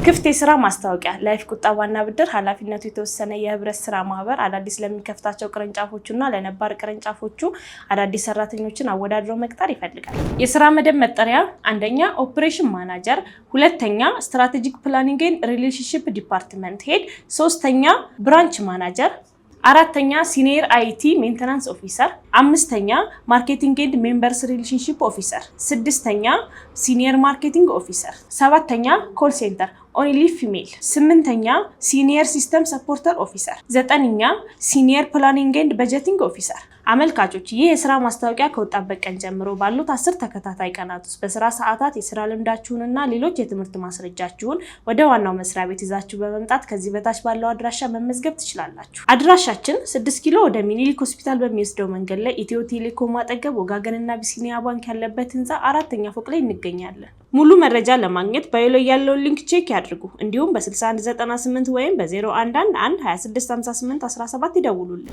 ክፍት የስራ ማስታወቂያ ላይፍ ቁጠባና ብድር ኃላፊነቱ የተወሰነ የህብረት ስራ ማህበር አዳዲስ ለሚከፍታቸው ቅርንጫፎችና ለነባር ቅርንጫፎቹ አዳዲስ ሰራተኞችን አወዳድሮ መቅጠር ይፈልጋል። የስራ መደብ መጠሪያ አንደኛ ኦፕሬሽን ማናጀር፣ ሁለተኛ ስትራቴጂክ ፕላኒንግ ኤንድ ሪሌሽንሺፕ ዲፓርትመንት ሄድ፣ ሶስተኛ ብራንች ማናጀር፣ አራተኛ ሲኒየር አይቲ ሜንቴናንስ ኦፊሰር፣ አምስተኛ ማርኬቲንግ ኤንድ ሜምበርስ ሪሌሽንሺፕ ኦፊሰር፣ ስድስተኛ ሲኒየር ማርኬቲንግ ኦፊሰር፣ ሰባተኛ ኮል ሴንተር ኦንሊ ፊሜል፣ ስምንተኛ ሲኒየር ሲስተም ሰፖርተር ኦፊሰር፣ ዘጠነኛ ሲኒየር ፕላኒንግ ኤንድ በጀቲንግ ኦፊሰር። አመልካቾች ይህ የስራ ማስታወቂያ ከወጣበት ቀን ጀምሮ ባሉት 10 ተከታታይ ቀናት ውስጥ በስራ ሰዓታት የስራ ልምዳችሁንና ሌሎች የትምህርት ማስረጃችሁን ወደ ዋናው መስሪያ ቤት ይዛችሁ በመምጣት ከዚህ በታች ባለው አድራሻ መመዝገብ ትችላላችሁ። አድራሻችን 6 ኪሎ ወደ ሚኒሊክ ሆስፒታል በሚወስደው መንገድ ላይ ኢትዮ ቴሌኮም አጠገብ ወጋገንና ቢሲኒያ ባንክ ያለበት ህንፃ 4ኛ ፎቅ ላይ እንገኛለን። ሙሉ መረጃ ለማግኘት ባዮ ላይ ያለውን ሊንክ ቼክ ያድርጉ። እንዲሁም በ6198 ወይም በ0111 265817 ይደውሉልን።